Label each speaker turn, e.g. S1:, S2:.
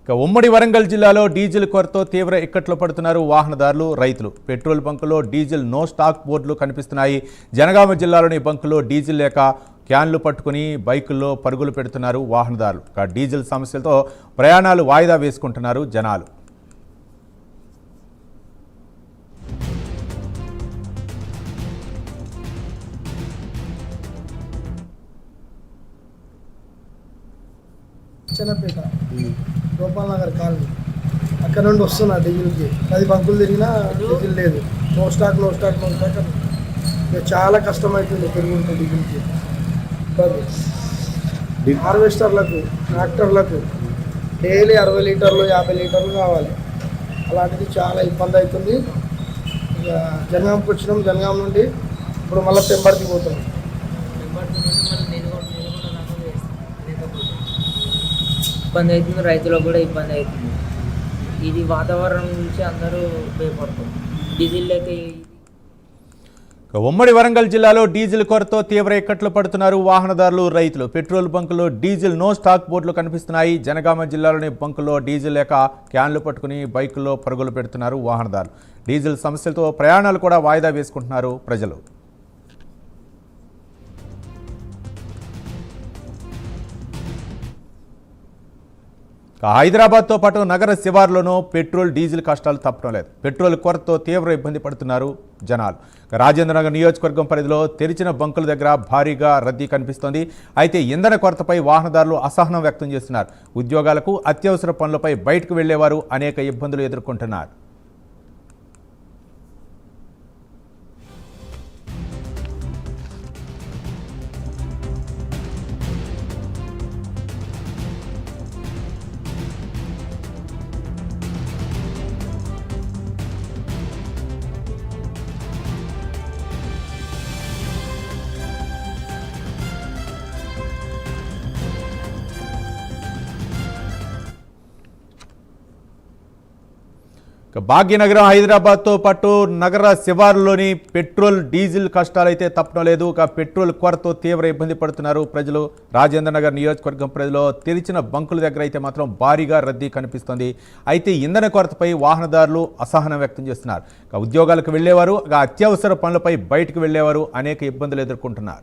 S1: ఇక ఉమ్మడి వరంగల్ జిల్లాలో డీజిల్ కొరతతో తీవ్ర ఇక్కట్లు పడుతున్నారు వాహనదారులు, రైతులు. పెట్రోల్ బంకుల్లో డీజిల్ నో స్టాక్ బోర్డులు కనిపిస్తున్నాయి. జనగామ జిల్లాలోని బంకుల్లో డీజిల్ లేక క్యాన్లు పట్టుకుని బైకుల్లో పరుగులు పెడుతున్నారు వాహనదారులు. ఇక డీజిల్ సమస్యలతో ప్రయాణాలు వాయిదా వేసుకుంటున్నారు జనాలు.
S2: చిన్నపేట గోపాల్ నగర్ కాలనీ అక్కడ నుండి వస్తున్నా డీజిల్కి 10 బంకులు తిరిగినా డీజిల్ లేదు. నో స్టాక్ ఇక చాలా కష్టమవుతుంది పెరుగుంటుంది డీజిల్కి. హార్వెస్టర్లకు ట్రాక్టర్లకు డైలీ 60 లీటర్లు 50 లీటర్లు కావాలి. అలాంటిది చాలా ఇబ్బంది అవుతుంది. ఇక జనగాంకి వచ్చినాం, జనగాం నుండి ఇప్పుడు మళ్ళీ పెంబర్కి పోతున్నాం.
S3: ఇబ్బంది అవుతుంది, రైతులకు కూడా ఇబ్బంది అవుతుంది. ఇది వాతావరణం నుంచి అందరూ భయపడతారు. డీజిల్ లేక
S1: ఉమ్మడి వరంగల్ జిల్లాలో డీజిల్ కొరతతో తీవ్ర ఇక్కట్లు పడుతున్నారు వాహనదారులు, రైతులు. పెట్రోల్ బంకుల్లో డీజిల్ నో స్టాక్ బోర్డులు కనిపిస్తున్నాయి. జనగామ జిల్లాలోని బంకుల్లో డీజిల్ లేక క్యాన్లు పట్టుకుని బైకుల్లో పరుగులు పెడుతున్నారు వాహనదారులు. డీజిల్ సమస్యలతో ప్రయాణాలు కూడా వాయిదా వేసుకుంటున్నారు ప్రజలు. హైదరాబాద్తో పాటు నగర శివార్లోనూ పెట్రోల్, డీజిల్ కష్టాలు తప్పడం లేదు. పెట్రోల్ కొరతతో తీవ్ర ఇబ్బంది పడుతున్నారు జనాలు. రాజేంద్రనగర్ నియోజకవర్గం పరిధిలో తెరిచిన బంకుల దగ్గర భారీగా రద్దీ కనిపిస్తోంది. అయితే ఇంధన కొరతపై వాహనదారులు అసహనం వ్యక్తం చేస్తున్నారు. ఉద్యోగాలకు, అత్యవసర పనులపై బయటకు వెళ్లేవారు అనేక ఇబ్బందులు ఎదుర్కొంటున్నారు. భాగ్యనగరం, హైదరాబాద్తో పాటు నగర శివారులోని పెట్రోల్, డీజిల్ కష్టాలైతే తప్పడం లేదు. ఇక పెట్రోల్ కొరతతో తీవ్ర ఇబ్బంది పడుతున్నారు ప్రజలు. రాజేంద్రనగర్ నియోజకవర్గం పరిధిలో తెరిచిన బంకుల దగ్గర అయితే మాత్రం భారీగా రద్దీ కనిపిస్తుంది. అయితే ఇంధన కొరతపై వాహనదారులు అసహనం వ్యక్తం చేస్తున్నారు. ఇక ఉద్యోగాలకు వెళ్లేవారు, ఇక అత్యవసర పనులపై బయటకు వెళ్లేవారు అనేక ఇబ్బందులు ఎదుర్కొంటున్నారు.